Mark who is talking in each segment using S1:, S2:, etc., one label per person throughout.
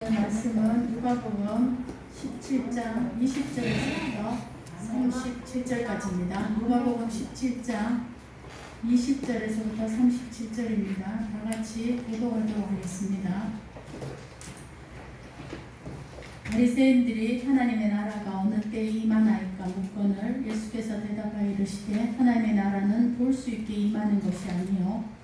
S1: 말씀은 누가복음 17장 20절에서부터 37절까지입니다. 누가복음 17장 20절에서부터 37절입니다. 다 같이 교독하도록 하겠습니다. 바리새인들이 하나님의 나라가 어느 때에 임하나이까 묻거늘 예수께서 대답하여 이르시되 하나님의 나라는 볼 수 있게 임하는 것이 아니요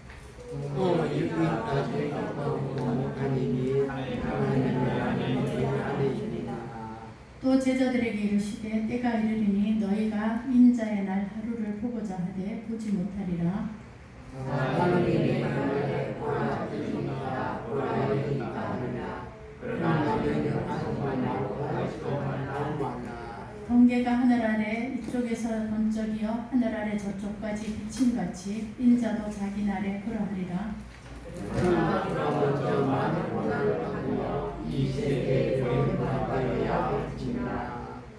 S1: 또 제자들에게 이르시되 때가 이르리니 너희가 인자의 날 하루를 보고자 하되 보지 못하리라. 번개가 하늘 아래 이쪽에서 번쩍이어 하늘 아래 저쪽까지 비침같이 인자도 자기 날에 그러하리라.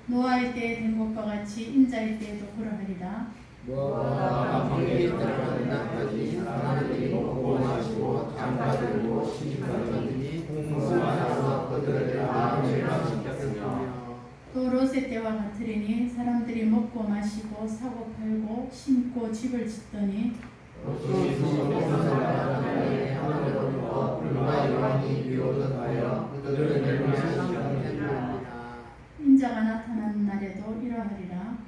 S1: 노아의 때에 된 것과 같이 인자의 때에도 그러하리라.
S2: 노아가 번개에 들어가는 날까지 사람들이 먹고 마시고 장가들고 시집가더니 홍수가 그들을 다 멸망시켰으며
S1: 또 롯의 때와 같으리니 사람들이 먹고 마시고 사고 팔고 심고 집을 짓더니 인자가 나타나는 날에도 이러하리라.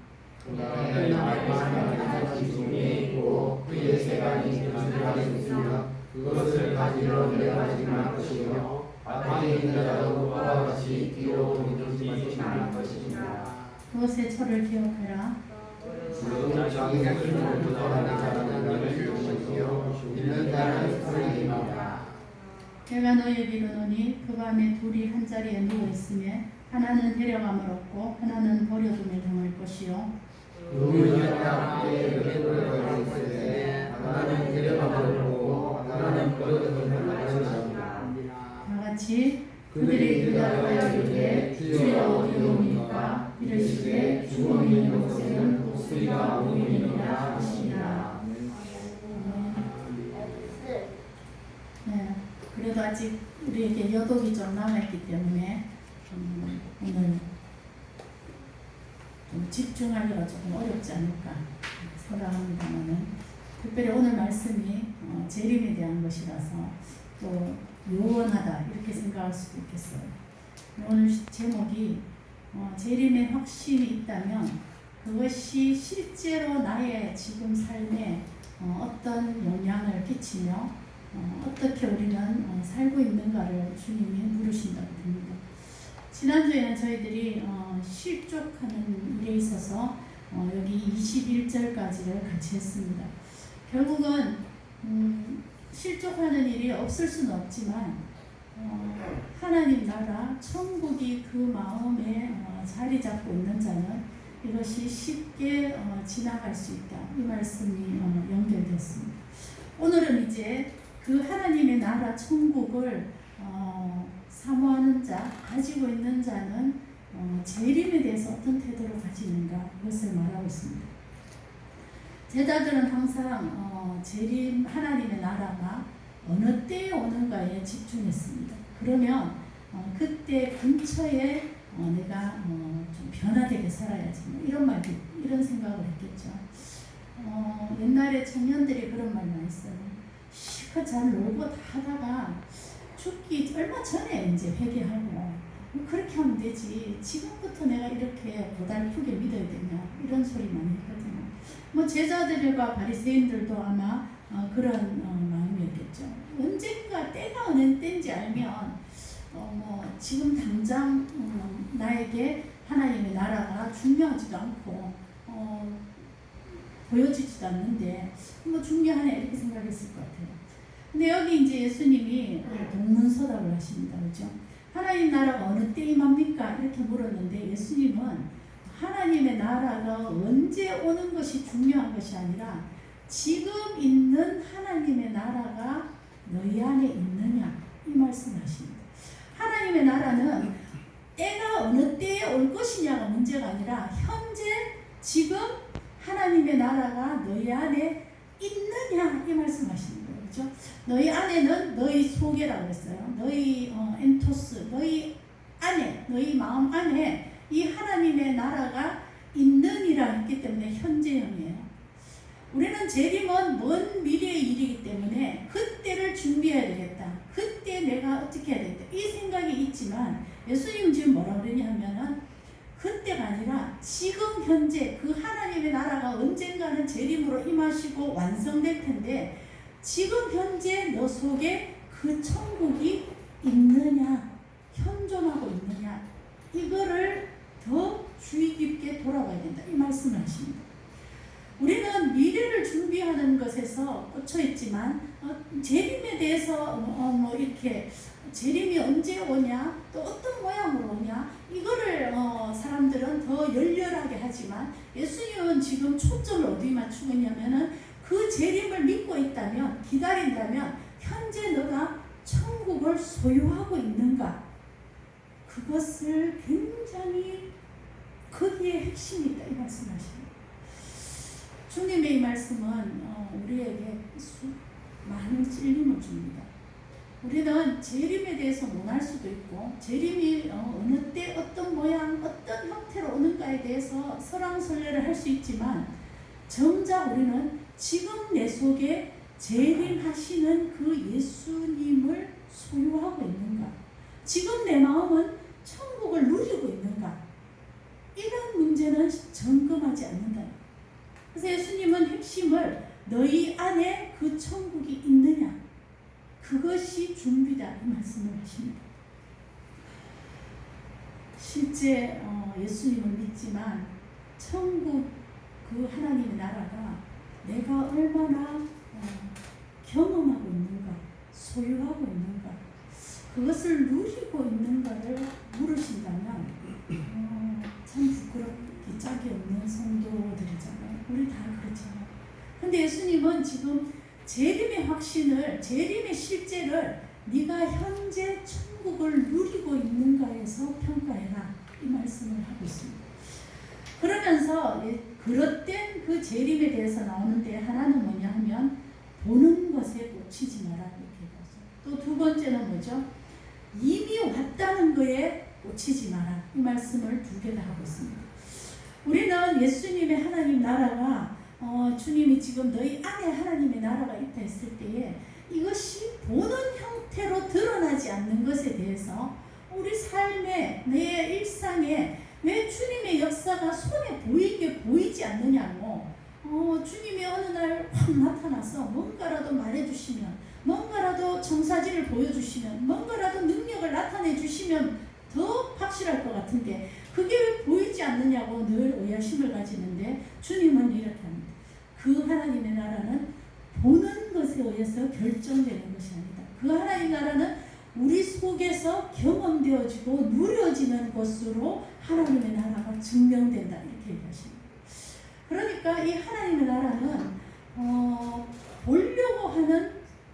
S2: 그의 세간이 가지가지 있으며 그것을 가지러 내려가지 말 것이며 앞에 있는 자도 그와 같이 뒤로 돌이키지 말 것이니라.
S1: 롯의 철을 기억하라.
S2: 자기가 힘을 부족하는 자는 너를 주시며 있는 자는 소리입니다.
S1: 내가 너희에게 이르노니 그 밤에 둘이 한 자리에 누워 있으며 하나는 데려감을 얻고 하나는 버려둠을 당할 것이요
S2: 누구나 함께 배불러 있으되 하나는 데려감을 얻고 하나는 버려둠을 당할 것이니라.
S1: 다 같이 그들이 대답하여 이르되 주여 어디오니까 이르시되 죽음이 있는 곳에는 독수리가 오느니라 하시니라. 네, 그래도 아직 우리에게 여독이 좀 남아있기 때문에 오늘 좀 집중하기가 조금 어렵지 않을까 생각합니다만은 특별히 오늘 말씀이 재림에 대한 것이라서 또 요원하다 이렇게 생각할 수도 있겠어요. 오늘 제목이 재림의 확신이 있다면 그것이 실제로 나의 지금 삶에 어떤 영향을 끼치며 어떻게 우리는 살고 있는가를 주님이 물으신다고 됩니다. 지난주에는 저희들이 실족하는 일에 있어서 여기 21절까지를 같이 했습니다. 결국은 실족하는 일이 없을 수는 없지만 하나님 나라 천국이 그 마음에 자리 잡고 있는 자는 이것이 쉽게 지나갈 수 있다. 이 말씀이 연결됐습니다. 오늘은 이제 그 하나님의 나라 천국을 사모하는 자, 가지고 있는 자는 재림에 대해서 어떤 태도를 가지는가 이것을 말하고 있습니다. 제자들은 항상 재림 하나님의 나라가 어느 때에 오는가에 집중했습니다. 그러면 그때 근처에 내가 좀 변화되게 살아야지 이런 생각을 했겠죠. 옛날에 청년들이 그런 말 많이 써요. 실컷 잘 놀고 다 하다가 죽기 얼마 전에 이제 회개하고 그렇게 하면 되지 지금부터 내가 이렇게 고달프게 믿어야 되냐 이런 소리 많이 했거든요. 제자들과 바리새인들도 아마 그런 마음이었겠죠. 언젠가 때가 어느 때인지 알면 지금 당장 나에게 하나님의 나라가 중요하지도 않고 보여지지도 않는데 중요하네 이렇게 생각했을 것 같아요. 근데 여기 이제 예수님이 동문서답을 하십니다. 그렇죠? 하나님 나라가 어느 때 임합니까? 이렇게 물었는데 예수님은 하나님의 나라가 언제 오는 것이 중요한 것이 아니라 지금 있는 하나님의 나라가 너희 안에 있느냐 이 말씀을 하십니다. 하나님의 나라는 때가 어느 때에 올 것이냐가 문제가 아니라 현재 지금 하나님의 나라가 너희 안에 있느냐 이 말씀하시는 거예요. 그죠? 너희 안에는 너희 속에라고 했어요. 너희 엔토스, 너희 안에, 너희 마음 안에 이 하나님의 나라가 있느니라 했기 때문에 현재형이에요. 우리는 재림은 먼 미래의 일이기 때문에 그때를 준비해야 되겠다. 그때 내가 어떻게 해야 되겠다. 이 생각이 있지만 예수님 지금 뭐라고 그러냐면은 그때가 아니라 지금 현재 그 하나님의 나라가 언젠가는 재림으로 임하시고 완성될 텐데 지금 현재 너 속에 그 천국이 있느냐, 현존하고 있느냐, 이거를 더 주의 깊게 돌아봐야 된다. 이 말씀을 하십니다. 우리는 미래를 준비하는 것에서 꽂혀 있지만 재림에 대해서 이렇게 재림이 언제 오냐, 또 어떤 모양으로 오냐, 이거를 사람들은 더 열렬하게 하지만 예수님은 지금 초점을 어디 맞추고 있냐면은 그 재림을 믿고 있다면, 기다린다면 현재 너가 천국을 소유하고 있는가, 그것을 굉장히 거기에 핵심이 있다 이 말씀하십니다. 주님의 이 말씀은 우리에게 많은 찔림을 줍니다. 우리는 재림에 대해서 논할 수도 있고 재림이 어느 때 어떤 모양 어떤 형태로 오는가에 대해서 설왕설래를 할 수 있지만 정작 우리는 지금 내 속에 재림하시는 그 예수님을 소유하고 있는가, 지금 내 마음은 천국을 누리고 있는가, 이런 문제는 점검하지 않는다. 그래서 예수님은 핵심을 너희 안에 그 천국이 있느냐, 그것이 준비다 이 말씀을 하십니다. 실제 예수님을 믿지만 천국 그 하나님의 나라가 내가 얼마나 경험하고 있는가, 소유하고 있는가, 그것을 누리고 있는가를 물으신다면 참 부끄럽기 짝이 없는 성도들이잖아요. 우리 다 그렇잖아요. 근데 예수님은 지금 재림의 확신을, 재림의 실제를 네가 현재 천국을 누리고 있는가에서 평가해라 이 말씀을 하고 있습니다. 그러면서 그릇된 그 재림에 대해서 나오는데 하나는 뭐냐 하면 보는 것에 꽂히지 마라 이렇게 해서, 또 두 번째는 뭐죠? 이미 왔다는 거에 꽂히지 마라 이 말씀을 두 개 다 하고 있습니다. 우리는 예수님의 하나님 나라가 주님이 지금 너희 안에 하나님의 나라가 있다 했을 때에 이것이 보는 형태로 드러나지 않는 것에 대해서 우리 삶에, 내 일상에 왜 주님의 역사가 손에 보이게 보이지 않느냐고, 주님이 어느 날 확 나타나서 뭔가라도 말해주시면, 뭔가라도 청사진을 보여주시면, 뭔가라도 능력을 나타내 주시면 더 확실할 것 같은데 그게 왜 보이지 않느냐고 늘 의아심을 가지는데 주님은 이렇게 합니다. 그 하나님의 나라는 보는 것에 의해서 결정되는 것이 아니다. 그 하나님 나라는 우리 속에서 경험되어지고 누려지는 것으로 하나님의 나라가 증명된다 이렇게 얘기하십니다. 그러니까 이 하나님의 나라는 보려고 하는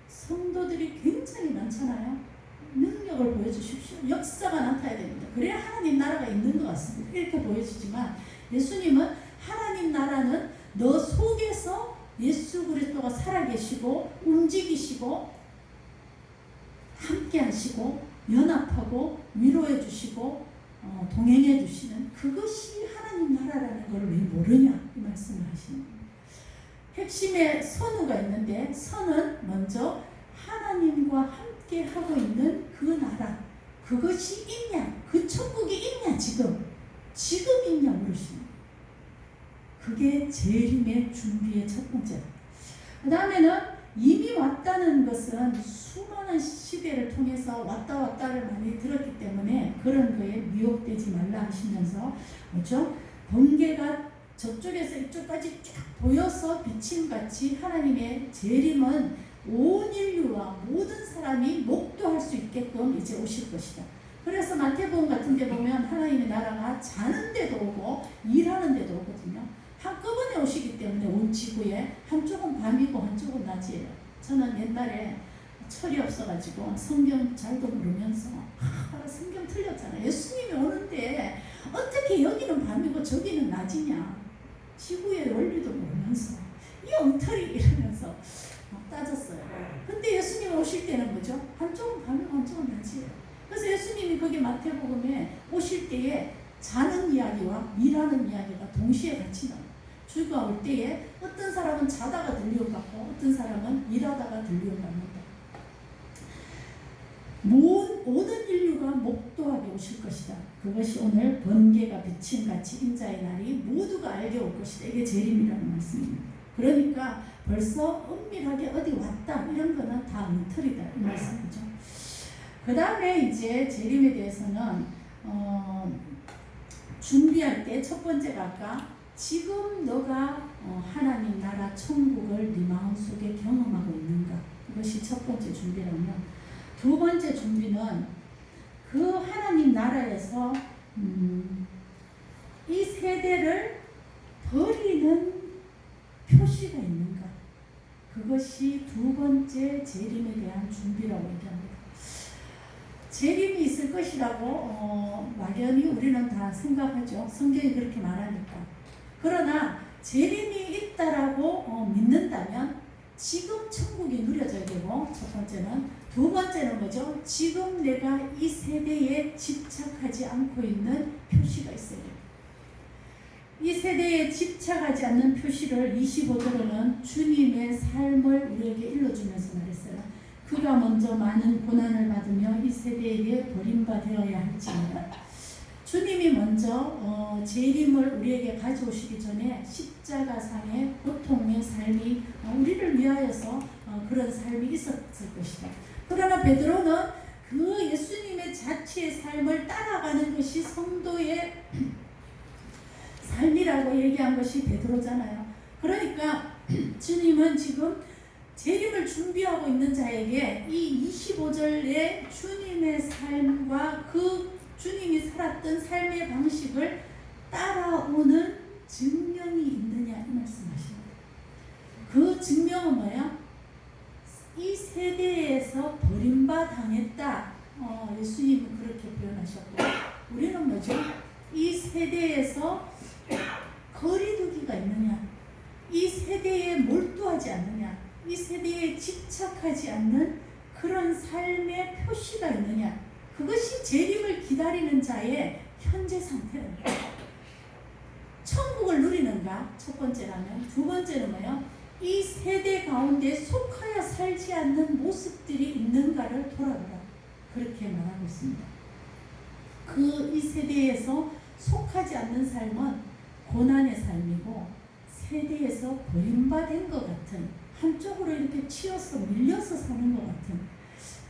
S1: 성도들이 굉장히 많잖아요. 능력을 보여주십시오. 역사가 나타나야 됩니다. 그래야 하나님 나라가 있는 것 같습니다. 이렇게 보여지지만 예수님은 하나님 나라는 너 속에서 예수 그리스도가 살아계시고 움직이시고 함께 하시고 연합하고 위로해 주시고 동행해 주시는 그것이 하나님 나라라는 걸 왜 모르냐 이 말씀을 하시는 겁니다. 핵심의 선우가 있는데 선은 먼저 하나님과 함께 하고 있는 그 나라, 그것이 있냐, 그 천국이 있냐, 지금 있냐 물으십니다. 그게 재림의 준비의 첫 번째. 그 다음에는 이미 왔다는 것은 수많은 시대를 통해서 왔다를 많이 들었기 때문에 그런 거에 미혹되지 말라 하시면서 뭐죠? 번개가 저쪽에서 이쪽까지 쫙 보여서 비침같이 하나님의 재림은 온 인류와 모든 사람이 목도할 수 있게끔 이제 오실 것이다. 그래서 마태복음 같은 데 보면 하나님의 나라가 자는 데도 오고 일하는 데도 오거든요. 한꺼번에 오시기 때문에 온 지구에 한쪽은 밤이고 한쪽은 낮이에요. 저는 옛날에 철이 없어가지고 성경 잘도 모르면서 성경 틀렸잖아요. 예수님이 오는데 어떻게 여기는 밤이고 저기는 낮이냐, 지구의 원리도 모르면서 이 엉터리 이러면서 따졌어요. 근데 예수님 오실 때는 뭐죠? 한쪽은 밤이고 한쪽은 낮이에요. 그래서 예수님이 거기 마태복음에 오실 때에 자는 이야기와 일하는 이야기가 동시에 같이 나와요. 주가 올 때에 어떤 사람은 자다가 들려받고 어떤 사람은 일하다가 들려받는다. 모든 인류가 목도하게 오실 것이다. 그것이 오늘 번개가 비친 같이 인자의 날이 모두가 알게 올 것이다. 이게 재림이라는 말씀입니다. 그러니까 벌써 은밀하게 어디 왔다 이런 거는 다 엉터리다 이 말씀이죠. 그 다음에 이제 재림에 대해서는 준비할 때 첫 번째가 아까 지금 너가 하나님 나라 천국을 네 마음속에 경험하고 있는가, 이것이 첫 번째 준비라면, 두 번째 준비는 그 하나님 나라에서 이 세대를 버리는 표시가 있는가, 그것이 두 번째 재림에 대한 준비라고 얘기합니다. 재림이 있을 것이라고 막연히 우리는 다 생각하죠. 성경이 그렇게 말하니까. 그러나 재림이 있다라고 믿는다면 지금 천국이 누려져야 되고, 첫 번째는. 두 번째는 뭐죠? 지금 내가 이 세대에 집착하지 않고 있는 표시가 있어야 돼요. 이 세대에 집착하지 않는 표시를 25절에는 주님의 삶을 우리에게 일러주면서 말했어요. 그가 먼저 많은 고난을 받으며 이 세대에게 버림받아야 할지니라. 주님이 먼저 재림을 우리에게 가져오시기 전에 십자가상의 고통의 삶이 우리를 위하여서 그런 삶이 있었을 것이다. 그러나 베드로는 그 예수님의 자체의 삶을 따라가는 것이 성도의 삶이라고 얘기한 것이 베드로잖아요. 그러니까 주님은 지금 재림을 준비하고 있는 자에게 이 25절의 주님의 삶과 그 주님이 살았던 삶의 방식을 따라오는 증명이 있느냐 이 말씀하십니다. 그 증명은 뭐야? 이 세대에서 버림받았다. 예수님은 그렇게 표현하셨고, 우리는 뭐죠? 이 세대에서 거리두기가 있느냐, 이 세대에 몰두하지 않느냐, 이 세대에 집착하지 않는 그런 삶의 표시가 있느냐, 그것이 재림을 기다리는 자의 현재 상태입니다. 천국을 누리는가? 첫 번째라면. 두 번째는 뭐예요? 이 세대 가운데 속하여 살지 않는 모습들이 있는가를 돌아보라. 그렇게 말하고 있습니다. 이 세대에서 속하지 않는 삶은 고난의 삶이고, 세대에서 버림받은 것 같은, 한쪽으로 이렇게 치여서 밀려서 사는 것 같은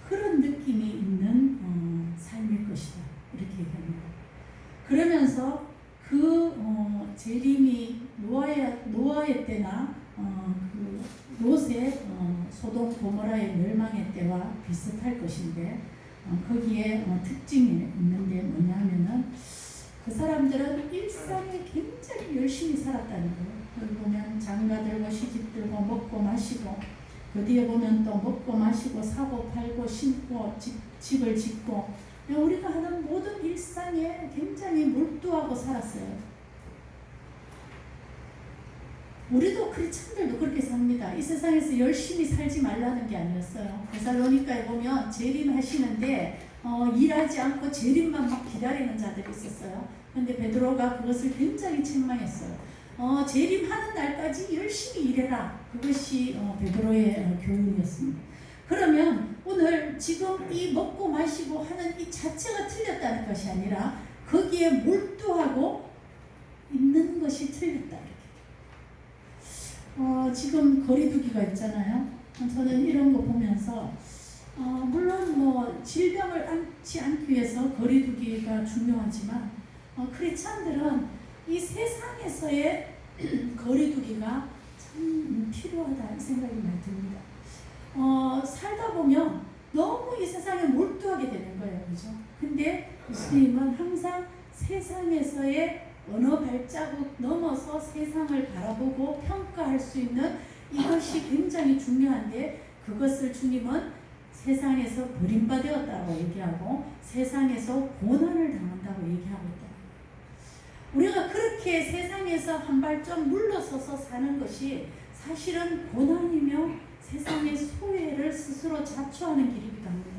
S1: 그런 느낌이 있는 삶일 것이다. 이렇게 얘기합니다. 그러면서 재림이 노아의 때나 그 롯의 소돔 고모라의 멸망의 때와 비슷할 것인데, 거기에 특징이 있는데 뭐냐면은 그 사람들은 일상에 굉장히 열심히 살았다는 거예요. 여기 보면 장가들고 시집들고 먹고 마시고, 그 뒤에 보면 또 먹고 마시고 사고 팔고 심고 집을 짓고, 우리가 하는 모든 일상에 굉장히 몰두하고 살았어요. 우리도 크리스찬들도 그렇게 삽니다. 이 세상에서 열심히 살지 말라는 게 아니었어요. 데살로니가에 보면 재림하시는데 일하지 않고 재림만 막 기다리는 자들이 있었어요. 그런데 베드로가 그것을 굉장히 책망했어요. 재림하는 날까지 열심히 일해라. 그것이 베드로의 교훈이었습니다. 그러면 오늘 지금 이 먹고 마시고 하는 이 자체가 틀렸다는 것이 아니라 거기에 몰두하고 있는 것이 틀렸다. 지금 거리두기가 있잖아요. 저는 이런 거 보면서 물론 뭐 질병을 앓지 않기 위해서 거리두기가 중요하지만 크리스찬들은 이 세상에서의 거리두기가 참 필요하다 생각이 많이 듭니다. 살다 보면 너무 이 세상에 몰두하게 되는 거예요. 그죠? 근데 예수님은 항상 세상에서의 어느 발자국 넘어서 세상을 바라보고 평가할 수 있는 이것이 굉장히 중요한데, 그것을 주님은 세상에서 버림받았다고 얘기하고 세상에서 고난을 당한다고 얘기하고 있다. 우리가 그렇게 세상에서 한 발짝 물러서서 사는 것이 사실은 고난이며 세상의 소외를 스스로 자초하는 길이기도 합니다.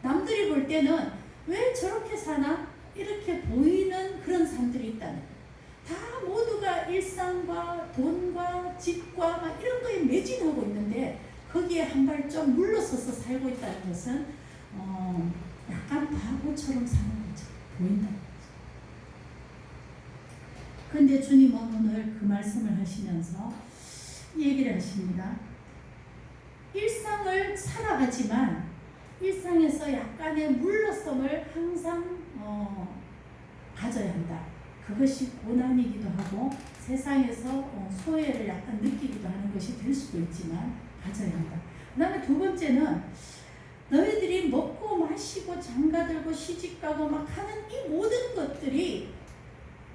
S1: 남들이 볼 때는 왜 저렇게 사나? 이렇게 보이는 그런 사람들이 있다는 거예요. 다 모두가 일상과 돈과 집과 막 이런 거에 매진하고 있는데 거기에 한 발짝 물러서서 살고 있다는 것은 약간 바보처럼 사는 거죠. 보인다는 거죠. 그런데 주님은 오늘 그 말씀을 하시면서 얘기를 하십니다. 일상을 살아가지만 일상에서 약간의 물러섬을 항상 가져야 한다. 그것이 고난이기도 하고 세상에서 소외를 약간 느끼기도 하는 것이 될 수도 있지만 가져야 한다. 그 다음에 두 번째는 너희들이 먹고 마시고 장가들고 시집가고 막 하는 이 모든 것들이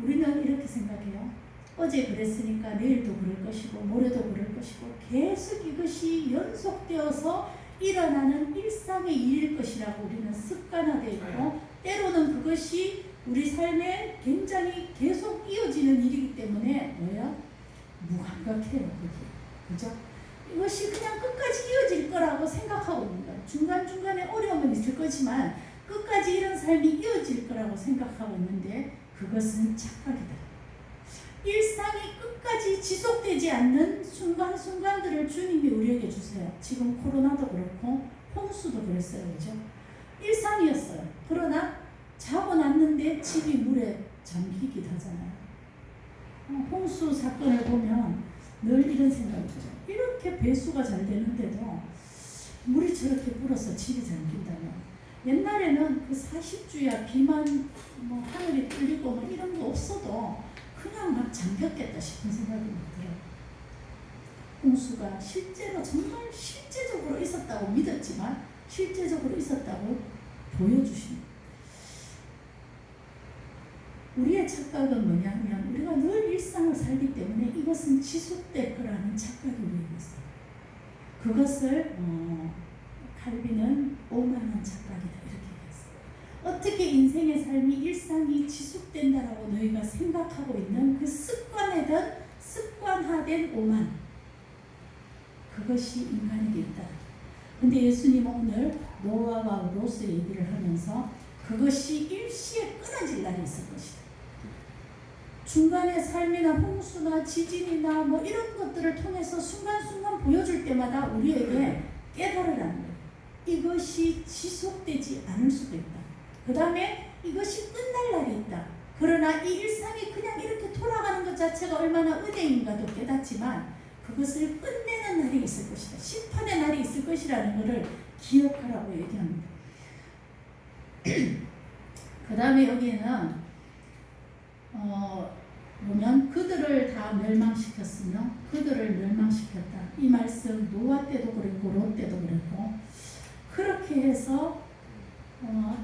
S1: 우리는 이렇게 생각해요. 어제 그랬으니까 내일도 그럴 것이고 모레도 그럴 것이고 계속 이것이 연속되어서 일어나는 일상의 일일 것이라고 우리는 습관화되어 있고 때로는 그것이 우리 삶에 굉장히 계속 이어지는 일이기 때문에 뭐예요? 무감각해요. 그죠? 이것이 그냥 끝까지 이어질 거라고 생각하고 있는 거예요. 중간중간에 어려움은 있을 거지만 끝까지 이런 삶이 이어질 거라고 생각하고 있는데 그것은 착각이다. 일상이 끝까지 지속되지 않는 순간순간들을 주님이 우리에게 주세요. 지금 코로나도 그렇고 홍수도 그랬어요. 그죠? 일상이었어요. 그러나 자고 났는데 집이 물에 잠기기도 하잖아요. 홍수 사건을 보면 늘 이런 생각이 들죠. 이렇게 배수가 잘 되는데도 물이 저렇게 불어서 집이 잠긴다면 옛날에는 그 40주야 비만 뭐 하늘이 뚫리고 뭐 이런 거 없어도 그냥 막 잠겼겠다 싶은 생각이 들어요. 홍수가 실제로 정말 실제적으로 있었다고 믿었지만 실제적으로 있었다고 보여주십니다. 우리의 착각은 뭐냐면 우리가 늘 일상을 살기 때문에 이것은 지속될 거라는 착각이 우리에게 있어요. 그것을 칼빈은 오만한 착각이다 이렇게 얘기했어요. 어떻게 인생의 삶이 일상이 지속된다라고 너희가 생각하고 있는 그 습관화된 오만, 그것이 인간에게 있다. 근데 예수님은 오늘 노아와 롯의 얘기를 하면서 그것이 일시에 끊어질 날이 있을 것이다. 중간에 삶이나 홍수나 지진이나 뭐 이런 것들을 통해서 순간순간 보여줄 때마다 우리에게 깨달으라는 거예요. 이것이 지속되지 않을 수도 있다. 그 다음에 이것이 끝날 날이 있다. 그러나 이 일상이 그냥 이렇게 돌아가는 것 자체가 얼마나 은혜인가도 깨닫지만 그것을 끝내는 날이 있을 것이다. 심판의 날이 있을 것이라는 것을 기억하라고 얘기합니다. 그 다음에 여기에는 보면 그들을 다 멸망시켰으며 그들을 멸망시켰다. 이 말씀 노아 때도 그랬고 롯 때도 그랬고 그렇게 해서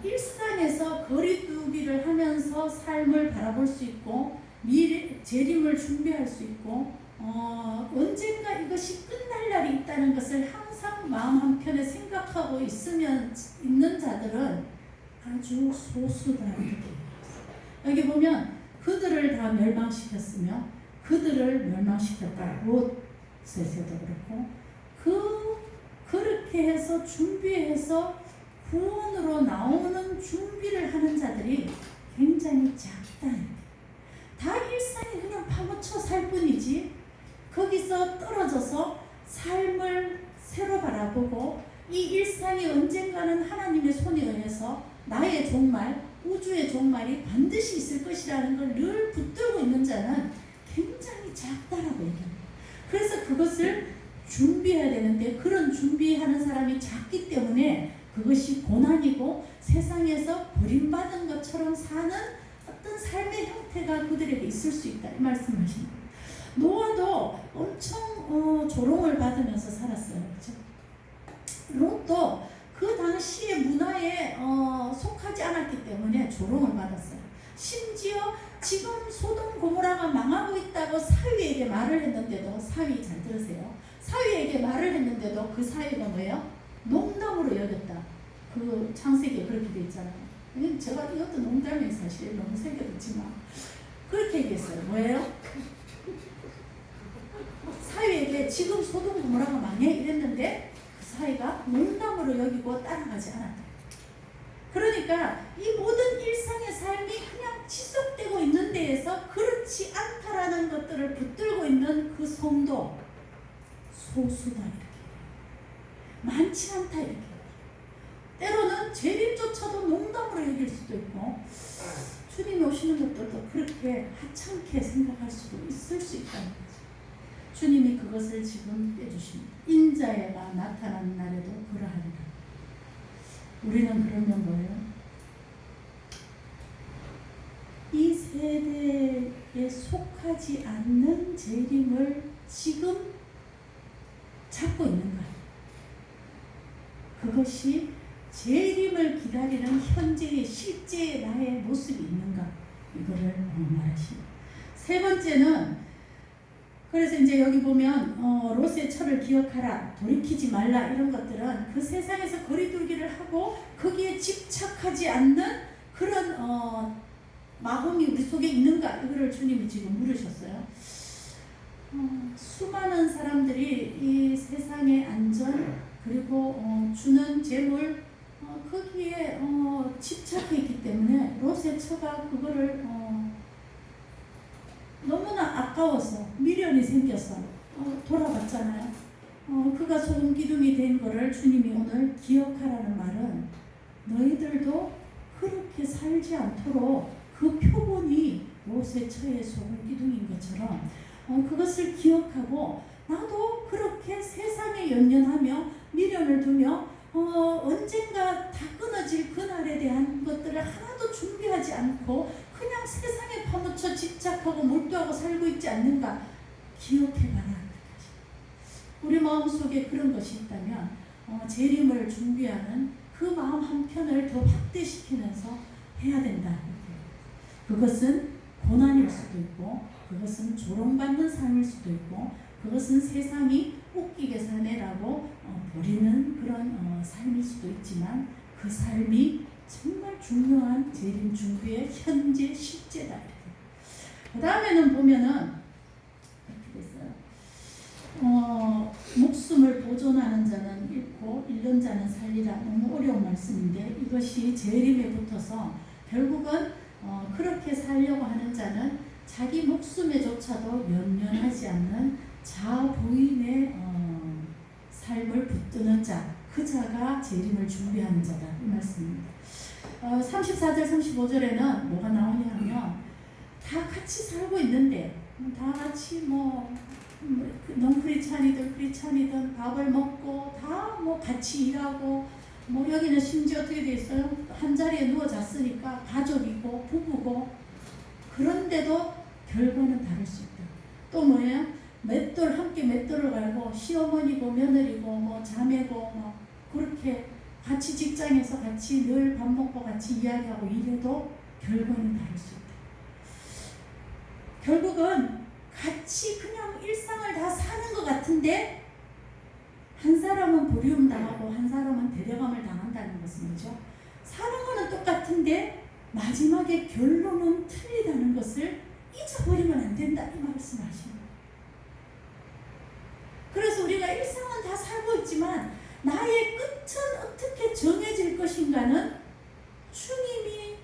S1: 일상에서 거리두기를 하면서 삶을 바라볼 수 있고 미래 재림을 준비할 수 있고 언젠가 이것이 끝날 날이 있다는 것을 항상 마음 한편에 생각하고 있는 자들은 아주 소수다. 여기 보면 그들을 다 멸망시켰으며 그들을 멸망시켰다. 롯에서도 그렇고 그렇게 해서 준비해서 구원으로 나오는 준비를 하는 자들이 굉장히 작다. 다 일상이 그냥 파묻혀 살 뿐이지 거기서 떨어져서 삶을 새로 바라보고 이 일상이 언젠가는 하나님의 손에 의해서 나의 종말, 우주의 종말이 반드시 있을 것이라는 걸 늘 붙들고 있는 자는 굉장히 작다라고 얘기합니다. 그래서 그것을 준비해야 되는데 그런 준비하는 사람이 작기 때문에 그것이 고난이고 세상에서 버림받은 것처럼 사는 어떤 삶의 형태가 그들에게 있을 수 있다. 이 말씀을 하십니다. 노아도 엄청 조롱을 받으면서 살았어요. 그렇죠? 롯도 그 당시의 문화에 속하지 않았기 때문에 조롱을 받았어요. 심지어 지금 소돔 고모라가 망하고 있다고 사위에게 말을 했는데도 사위 잘 들으세요. 사위에게 말을 했는데도 그 사위가 뭐예요? 농담으로 여겼다. 그 창세기에 그렇게 돼 있잖아요. 제가 이것도 농담이에요. 사실 너무 새겨듣지만 그렇게 얘기했어요. 뭐예요? 사위에게 그때 지금 소돔 고모라가 망해 이랬는데 그 사이가 농담으로 여기고 따라가지 않았다. 그러니까 이 모든 일상의 삶이 그냥 지속되고 있는 데에서 그렇지 않다라는 것들을 붙들고 있는 그 성도 소수다 이렇게, 많지 않다 이렇게. 때로는 재림조차도 농담으로 여길 수도 있고 주님이 오시는 것들도 그렇게 하찮게 생각할 수도 있을 수 있다는 거죠. 주님이 그것을 지금 빼주십니다. 인자애가 나타나는 날에도 그러하리라. 우리는 그러면 뭐예요? 이 세대에 속하지 않는 재림을 지금 찾고 있는가? 그것이 재림을 기다리는 현재의 실제의 나의 모습이 있는가? 이거를 말하십니다. 세 번째는 그래서 이제 여기 보면 롯의 철을 기억하라, 돌이키지 말라 이런 것들은 그 세상에서 거리두기를 하고 거기에 집착하지 않는 그런 마음이 우리 속에 있는가? 이거를 주님이 지금 물으셨어요. 수많은 사람들이 이 세상의 안전 그리고 주는 재물 거기에 집착해 있기 때문에 롯의 처가 그거를 너무나 아까워서 미련이 생겨서 돌아갔잖아요. 그가 소금 기둥이 된 거를 주님이 오늘 기억하라는 말은 너희들도 그렇게 살지 않도록 그 표본이 롯의 처의 소금 기둥인 것처럼 그것을 기억하고 나도 그렇게 세상에 연연하며 미련을 두며 언젠가 다 끊어질 그날에 대한 것들을 하나도 준비하지 않고 그냥 세상에 파묻혀 집착하고 몰두하고 살고 있지 않는가 기억해봐라. 우리 마음속에 그런 것이 있다면 재림을 준비하는 그 마음 한편을 더 확대시키면서 해야 된다. 그것은 고난일 수도 있고 그것은 조롱받는 삶일 수도 있고 그것은 세상이 웃기게 사네라고 버리는 그런 삶일 수도 있지만 그 삶이 정말 중요한 재림 준비의 현재 실제다. 그 다음에는 보면은 이렇게 됐어요. 목숨을 보존하는 자는 잃고 잃는 자는 살리라. 너무 어려운 말씀인데 이것이 재림에 붙어서 결국은 그렇게 살려고 하는 자는 자기 목숨에조차도 연연하지 않는 자부인의 삶을 붙드는 자, 그 자가 재림을 준비하는 자다 이 말씀입니다. 34절 35절에는 뭐가 나오냐 하면 다 같이 살고 있는데 다 같이 넌크리스찬이든 크리스찬이든 밥을 먹고 다 같이 일하고 여기는 심지어 어떻게 돼 있어요? 한 자리에 누워 잤으니까 가족이고 부부고 그런데도 결과는 다를 수 있다. 또 뭐예요? 함께 맷돌을 갈고 시어머니고 며느리고 자매고 그렇게 같이 직장에서 같이 늘 밥 먹고 같이 이야기하고 이래도 결과는 다를 수 있다. 결국은 같이 그냥 일상을 다 사는 것 같은데 한 사람은 버리움 당하고 한 사람은 데려감을 당한다는 것은 뭐죠? 사는 거는 똑같은데 마지막에 결론은 틀리다는 것을 잊어버리면 안 된다 이 말씀하십니다. 그래서 우리가 일상은 다 살고 있지만 나의 끝은 어떻게 정해질 것인가는 주님이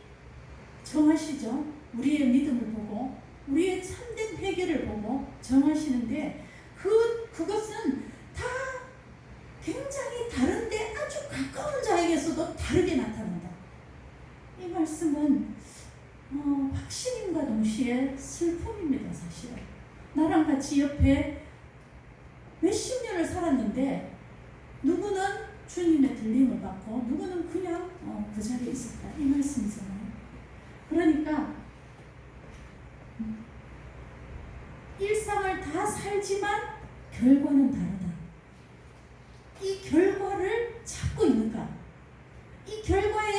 S1: 정하시죠. 우리의 믿음을 보고 우리의 참된 회개를 보고 정하시는데 그것은 다 굉장히 다른데 아주 가까운 자에게서도 다르게 나타난다. 이 말씀은 확신임과 동시에 슬픔입니다. 사실은 나랑 같이 옆에 몇십 년을 살았는데 누구는 주님의 들림을 받고 누구는 그냥 그 자리에 있었다 이 말씀이잖아요. 그러니까 일상을 다 살지만 결과는 다르다. 이 결과를 찾고 있는가? 이 결과에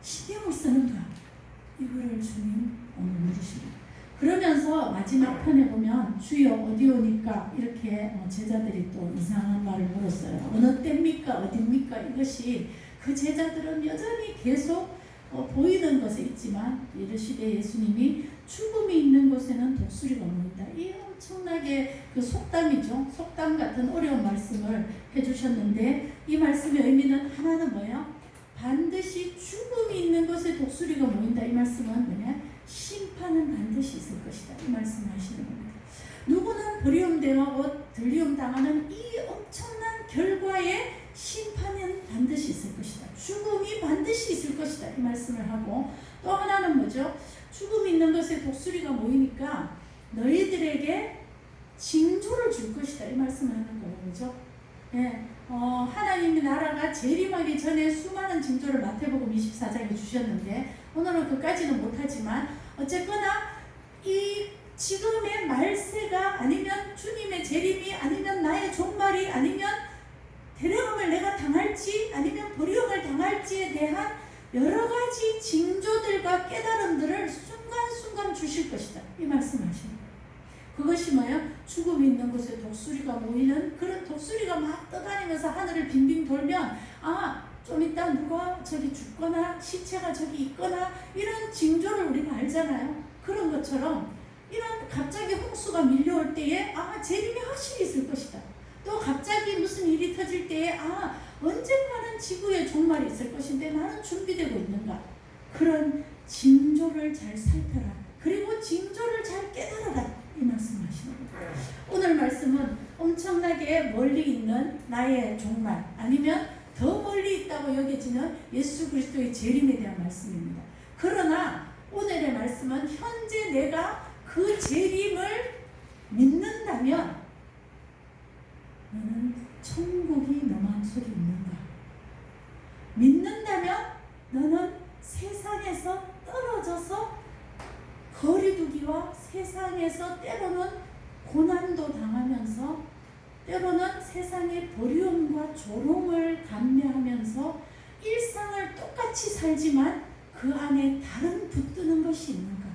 S1: 신경을 쓰는가? 이거를 주님 오늘 물으십니다. 그러면서 마지막 편에 보면 주여 어디 오니까 이렇게 제자들이 또 이상한 말을 물었어요. 어느 때입니까? 어디입니까? 이것이 그 제자들은 여전히 계속 보이는 것에 있지만 이르시되 예수님이 죽음이 있는 곳에는 독수리가 모인다. 이 엄청나게 그 속담이죠. 속담 같은 어려운 말씀을 해주셨는데 이 말씀의 의미는 하나는 뭐예요? 반드시 죽음이 있는 곳에 독수리가 모인다. 이 말씀은 뭐냐? 심판은 반드시 있을 것이다. 이 말씀을 하시는 겁니다. 누구는 버리움당하고 들리움당하는 이 엄청난 결과의 심판은 반드시 있을 것이다. 죽음이 반드시 있을 것이다. 이 말씀을 하고 또 하나는 뭐죠? 죽음이 있는 것에 독수리가 모이니까 너희들에게 징조를 줄 것이다. 이 말씀을 하는 거예요. 그죠? 예, 하나님의 나라가 재림하기 전에 수많은 징조를 마태복음 24장에 주셨는데 오늘은 그까지는 못하지만 어쨌거나 이 지금의 말세가 아니면 주님의 재림이 아니면 나의 종말이 아니면 데려감을 내가 당할지 아니면 버림을 당할지에 대한 여러 가지 징조들과 깨달음들을 순간순간 주실 것이다. 이 말씀하십니다. 그것이 뭐야? 죽음이 있는 곳에 독수리가 모이는 그런 독수리가 막 떠다니면서 하늘을 빙빙 돌면 좀 이따 누가 저기 죽거나 시체가 저기 있거나 이런 징조를 우리가 알잖아요. 그런 것처럼 이런 갑자기 홍수가 밀려올 때에 재림이 확실히 있을 것이다. 또 갑자기 무슨 일이 터질 때에 언젠가는 지구에 종말이 있을 것인데 나는 준비되고 있는가? 그런 징조를 잘 살펴라. 그리고 징조를 잘 깨달아라. 이 말씀하시는 거예요. 오늘 말씀은 엄청나게 멀리 있는 나의 종말 아니면 더 멀리 있다고 여겨지는 예수 그리스도의 재림에 대한 말씀입니다. 그러나 오늘의 말씀은 현재 내가 그 재림을 믿는다면 너는 천국이 너 마음속에 있는가? 믿는다면 너는 세상에서 떨어져서 거리두기와 세상에서 때로는 고난도 당하면서 때로는 세상의 버리움과 조롱을 감내하면서 일상을 똑같이 살지만 그 안에 다른 붙드는 것이 있는가?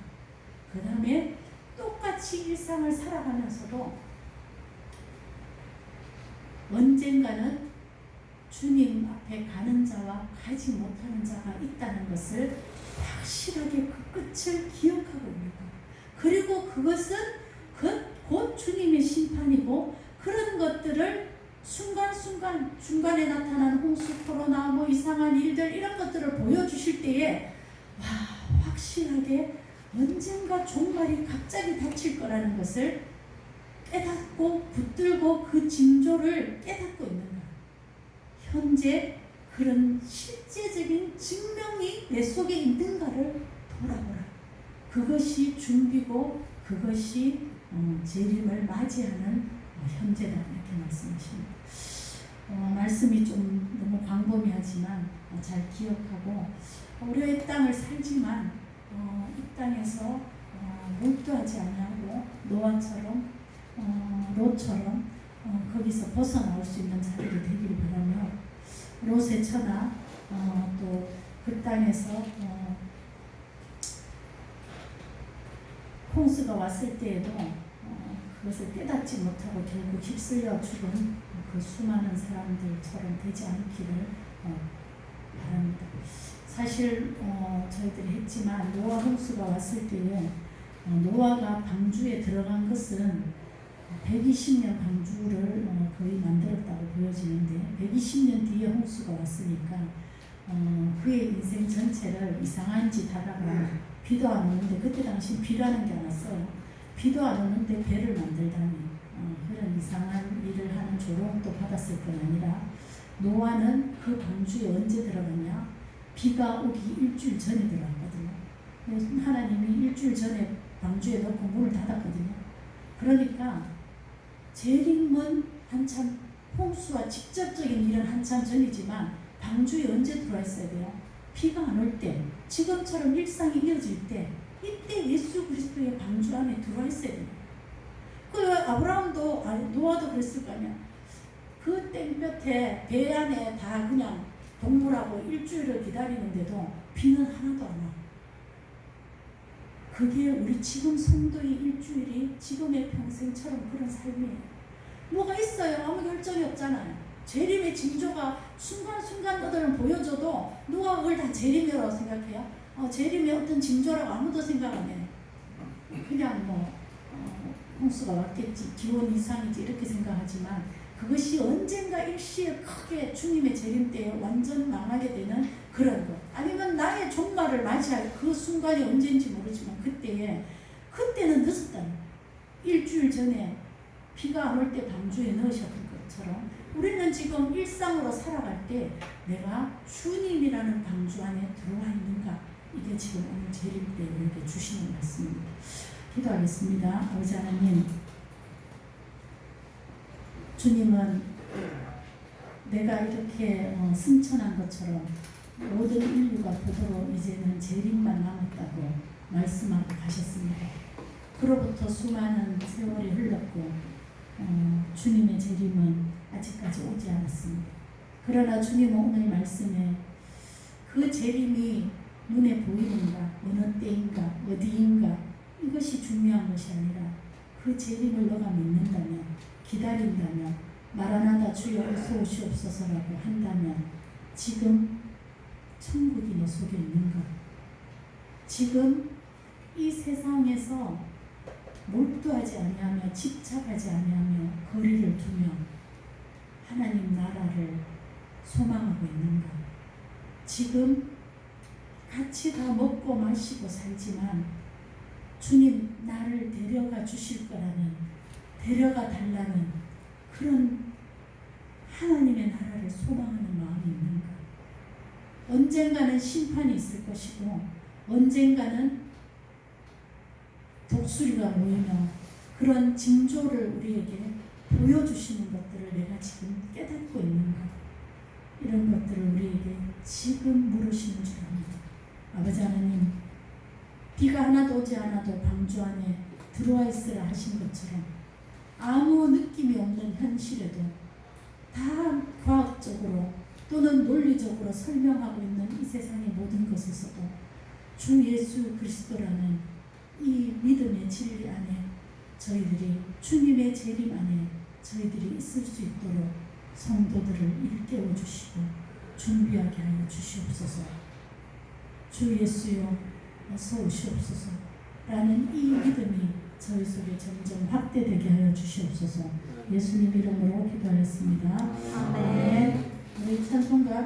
S1: 그 다음에 똑같이 일상을 살아가면서도 언젠가는 주님 앞에 가는 자와 가지 못하는 자가 있다는 것을 확실하게 그 끝을 기억하고 있는 것. 그리고 그것은 곧 주님의 심판이고 그런 것들을 순간순간 중간에 나타나는 홍수, 코로나, 이상한 일들 이런 것들을 보여주실 때에 확실하게 언젠가 종말이 갑자기 닥칠 거라는 것을 깨닫고 붙들고 그 징조를 깨닫고 있는 거야. 현재 그런 실제적인 증명이 내 속에 있는가를 돌아보라. 그것이 준비고 그것이 재림을 맞이하는 현재다. 이렇게 말씀하십니다. 말씀이 좀 너무 광범위하지만 잘 기억하고 우리의 땅을 살지만 이 땅에서 몰두하지 아니하고 노아처럼 롯처럼 거기서 벗어나올 수 있는 자들이 되기를 바라며 롯의 처나 또 그 땅에서 홍수가 왔을 때에도 그것을 깨닫지 못하고 결국 휩쓸려 죽은 그 수많은 사람들처럼 되지 않기를 바랍니다. 사실 저희들이 했지만 노아 홍수가 왔을 때에 노아가 방주에 들어간 것은 120년 방주를 거의 만들었다고 보여지는데 120년 뒤에 홍수가 왔으니까 그의 인생 전체를 이상한 짓 하다가 비도 안 오는데 그때 당시 비라는 게 안 왔어요. 비도 안 오는데 배를 만들다니 그런 이상한 일을 하는 조롱도 받았을 뿐 아니라 노아는 그 방주에 언제 들어갔냐? 비가 오기 일주일 전에 들어갔거든요. 하나님이 일주일 전에 방주에 넣고 문을 닫았거든요. 그러니까 재림은 한참 홍수와 직접적인 일은 한참 전이지만 방주에 언제 들어와 있어야 돼요? 비가 안 올 때, 지금처럼 일상이 이어질 때 이때 예수 그리스도의 방주 안에 들어와 있어야 돼요. 그 아브라함도 노아도 그랬을 거 아니야. 그 땡볕에 배 안에 다 그냥 동물하고 일주일을 기다리는데도 비는 하나도 안 와. 그게 우리 지금 성도의 일주일이 지금의 평생처럼 그런 삶이에요. 뭐가 있어요? 아무 결정이 없잖아요. 재림의 징조가 순간순간 너들은 보여줘도 누가 그걸 다 재림이라고 생각해요? 재림의 어떤 징조라고 아무도 생각 안 해요. 그냥 뭐 홍수가 왔겠지, 기온 이상이지 이렇게 생각하지만 그것이 언젠가 일시에 크게 주님의 재림 때에 완전 망하게 되는 그런 것, 아니면 나의 종말을 맞이할 그 순간이 언제인지 모르지만 그때는 늦었다. 일주일 전에 비가 안 올 때 방주에 넣으셨던 것처럼 우리는 지금 일상으로 살아갈 때 내가 주님이라는 방주 안에 들어와 있는가, 이게 지금 오늘 재림 때 우리에게 주시는 말씀입니다. 기도하겠습니다. 아버지 하나님, 주님은 내가 이렇게 승천한 것처럼 모든 인류가 보도록 이제는 재림만 남았다고 말씀하고 가셨습니다. 그로부터 수많은 세월이 흘렀고 주님의 재림은 아직까지 오지 않았습니다. 그러나 주님은 오늘 말씀에 그 재림이 눈에 보이는가, 어느 때인가, 어디인가, 이것이 중요한 것이 아니라 그 재림을 너가 믿는다면, 기다린다면, 마라나다 주여 어서 오시옵소서라고 한다면 지금 천국이 너 속에 있는가? 지금 이 세상에서 몰두하지 아니하며 집착하지 아니하며 거리를 두며 하나님 나라를 소망하고 있는가? 지금 같이 다 먹고 마시고 살지만 주님 나를 데려가 주실 거라는, 데려가 달라는 그런 하나님의 나라를 소망하는 마음이 있는가? 언젠가는 심판이 있을 것이고 언젠가는 독수리가 모이며 그런 징조를 우리에게 보여주시는 것들을 내가 지금 깨닫고 있는가? 이런 것들을 우리에게 지금 물으시는 줄 압니다. 아버지 하나님, 비가 하나도 오지 않아도 방주 안에 들어와 있으라 하신 것처럼 아무 느낌이 없는 현실에도 다 과학적으로 또는 논리적으로 설명하고 있는 이 세상의 모든 것에서도 주 예수 그리스도라는 이 믿음의 진리 안에 저희들이, 주님의 재림 안에 저희들이 있을 수 있도록 성도들을 일깨워 주시고 준비하게 하여 주시옵소서. 주 예수여 어서 오시옵소서 라는 이 믿음이 저희 속에 점점 확대되게 하여 주시옵소서. 예수님 이름으로 기도하였습니다.
S3: 아멘.
S1: 우리 찬송가